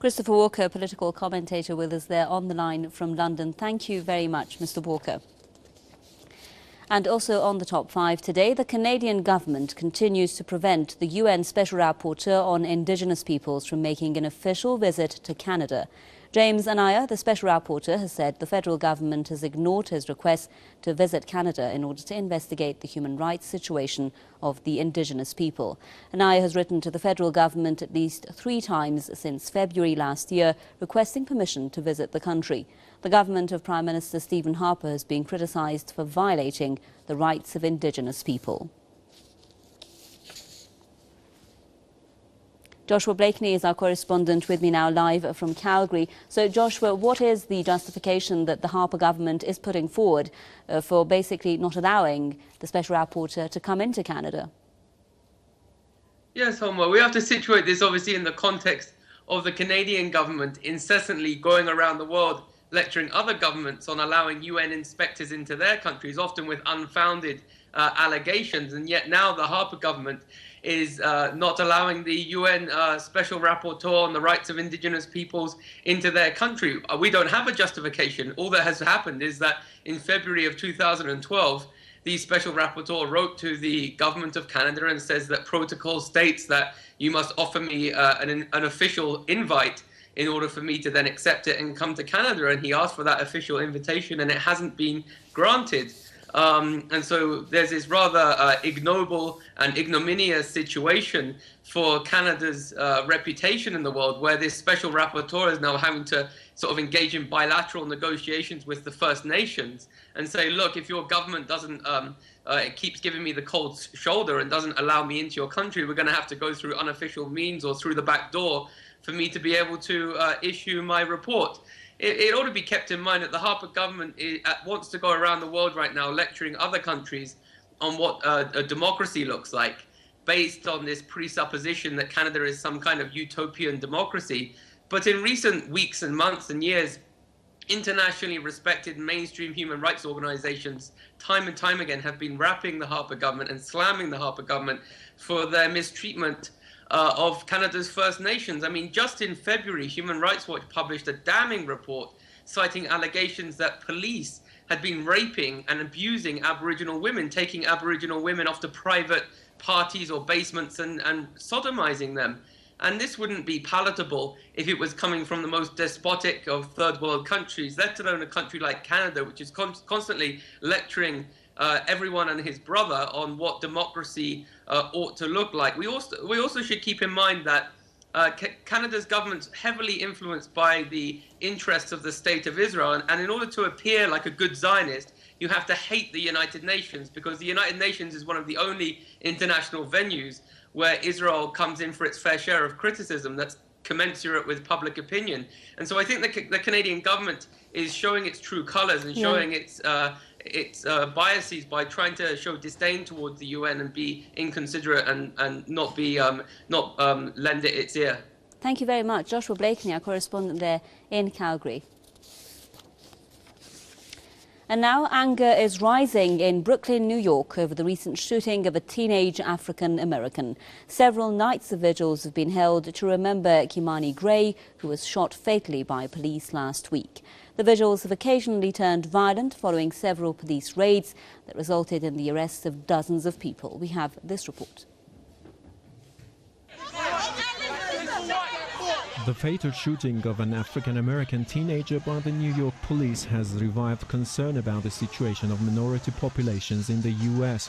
Christopher Walker, political commentator, with us there on the line from London. Thank you very much, Mr. Walker. And also on the top 5 today, the Canadian government continues to prevent the UN Special Rapporteur on Indigenous Peoples from making an official visit to Canada. James Anaya, the Special Rapporteur, has said the federal government has ignored his request to visit Canada in order to investigate the human rights situation of the Indigenous people. Anaya has written to the federal government at least 3 times since February last year, requesting permission to visit the country. The government of Prime Minister Stephen Harper has been criticised for violating the rights of Indigenous people. Joshua Blakeney is our correspondent with me now live from Calgary. So, Joshua, what is the justification that the Harper government is putting forward for basically not allowing the Special Rapporteur to come into Canada? Yes, Homer, we have to situate this obviously in the context of the Canadian government incessantly going around the world lecturing other governments on allowing UN inspectors into their countries, often with unfounded allegations. And yet now the Harper government is not allowing the UN Special Rapporteur on the Rights of Indigenous Peoples into their country. We don't have a justification. All that has happened is that in February of 2012, the Special Rapporteur wrote to the Government of Canada and says that protocol states that you must offer me an official invite in order for me to then accept it and come to Canada. And he asked for that official invitation and it hasn't been granted. And so there's this rather ignoble and ignominious situation for Canada's reputation in the world, where this Special Rapporteur is now having to sort of engage in bilateral negotiations with the First Nations and say, look, if your government doesn't, it keeps giving me the cold shoulder and doesn't allow me into your country, we're going to have to go through unofficial means or through the back door for me to be able to issue my report. It ought to be kept in mind that the Harper government wants to go around the world right now lecturing other countries on what a democracy looks like, based on this presupposition that Canada is some kind of utopian democracy. But in recent weeks and months and years, internationally respected mainstream human rights organizations time and time again have been rapping the Harper government and slamming the Harper government for their mistreatment of Canada's First Nations. I mean, just in February, Human Rights Watch published a damning report citing allegations that police had been raping and abusing Aboriginal women, taking Aboriginal women off to private parties or basements and sodomizing them. And this wouldn't be palatable if it was coming from the most despotic of third world countries, let alone a country like Canada, which is constantly lecturing everyone and his brother on what democracy ought to look like. We also should keep in mind that Canada's government's heavily influenced by the interests of the State of Israel, and in order to appear like a good Zionist, you have to hate the United Nations, because the United Nations is one of the only international venues where Israel comes in for its fair share of criticism that's commensurate with public opinion. And so I think the Canadian government is showing its true colors and showing its biases by trying to show disdain towards the UN and be inconsiderate and not lend it its ear. Thank you very much. Joshua Blakeney, our correspondent there in Calgary. And now anger is rising in Brooklyn, New York, over the recent shooting of a teenage African American. Several nights of vigils have been held to remember Kimani Gray, who was shot fatally by police last week. The vigils have occasionally turned violent following several police raids that resulted in the arrests of dozens of people. We have this report. The fatal shooting of an African-American teenager by the New York police has revived concern about the situation of minority populations in the U.S.